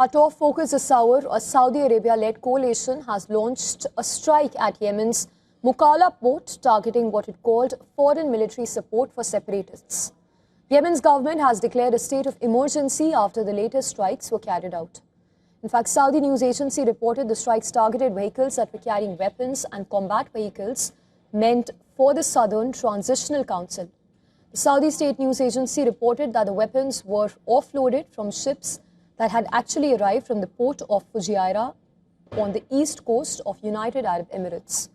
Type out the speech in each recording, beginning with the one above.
Our top focus this hour, a Saudi Arabia-led coalition has launched a strike at Yemen's Mukalla port, targeting what it called foreign military support for separatists. Yemen's government has declared a state of emergency after the latest strikes were carried out. In fact, Saudi news agency reported the strikes targeted vehicles that were carrying weapons and combat vehicles meant for the Southern Transitional Council. The Saudi state news agency reported that the weapons were offloaded from ships that had actually arrived from the port of Fujairah on the east coast of United Arab Emirates.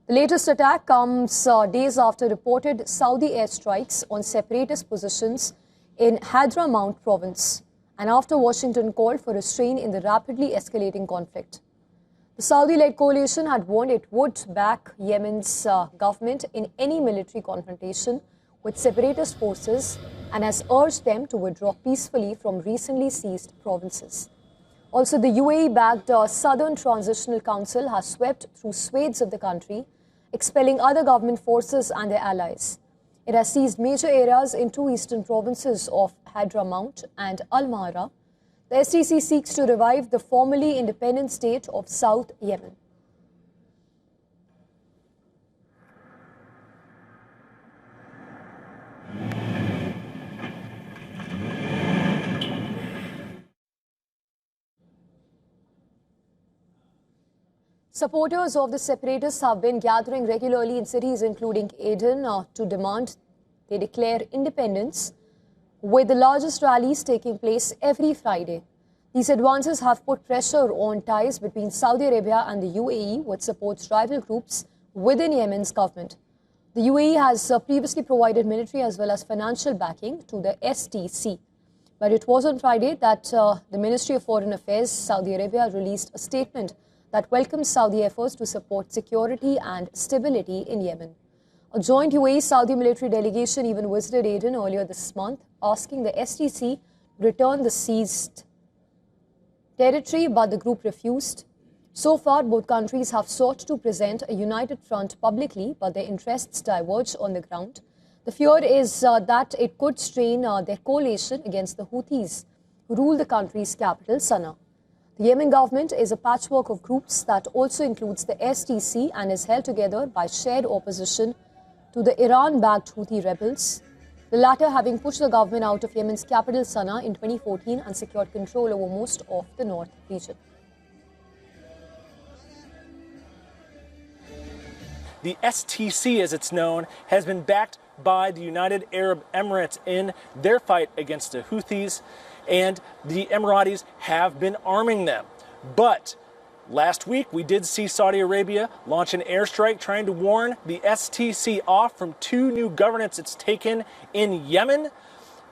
The latest attack comes days after reported Saudi airstrikes on separatist positions in Hadramaut province and after Washington called for restraint in the rapidly escalating conflict. The Saudi-led coalition had warned it would back Yemen's government in any military confrontation with separatist forces and has urged them to withdraw peacefully from recently seized provinces. Also, the UAE-backed Southern Transitional Council has swept through swathes of the country, expelling other government forces and their allies. It has seized major areas in two eastern provinces of Hadramaut and Al-Mahra. The STC seeks to revive the formerly independent state of South Yemen. Supporters of the separatists have been gathering regularly in cities including Aden to demand they declare independence, with the largest rallies taking place every Friday. These advances have put pressure on ties between Saudi Arabia and the UAE, which supports rival groups within Yemen's government. The UAE has previously provided military as well as financial backing to the STC. But it was on Friday that the Ministry of Foreign Affairs, Saudi Arabia, released a statement that welcomes Saudi efforts to support security and stability in Yemen. A joint UAE-Saudi military delegation even visited Aden earlier this month, asking the STC to return the seized territory, but the group refused. So far, both countries have sought to present a united front publicly, but their interests diverge on the ground. The fear is that it could strain their coalition against the Houthis, who rule the country's capital, Sana'a. The Yemen government is a patchwork of groups that also includes the STC and is held together by shared opposition to the Iran-backed Houthi rebels, the latter having pushed the government out of Yemen's capital Sana'a in 2014 and secured control over most of the north region. The STC, as it's known, has been backed by the United Arab Emirates in their fight against the Houthis, and the Emiratis have been arming them. But last week, we did see Saudi Arabia launch an airstrike trying to warn the STC off from two new governorates it's taken in Yemen.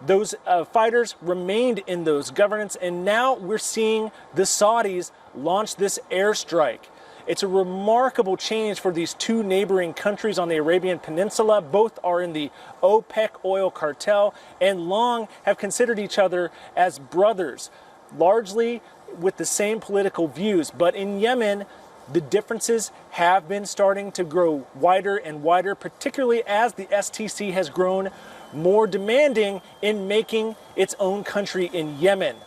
Those fighters remained in those governorates, and now we're seeing the Saudis launch this airstrike. It's a remarkable change for these two neighboring countries on the Arabian Peninsula. Both are in the OPEC oil cartel and long have considered each other as brothers, largely with the same political views. But in Yemen, the differences have been starting to grow wider and wider, particularly as the STC has grown more demanding in making its own country in Yemen.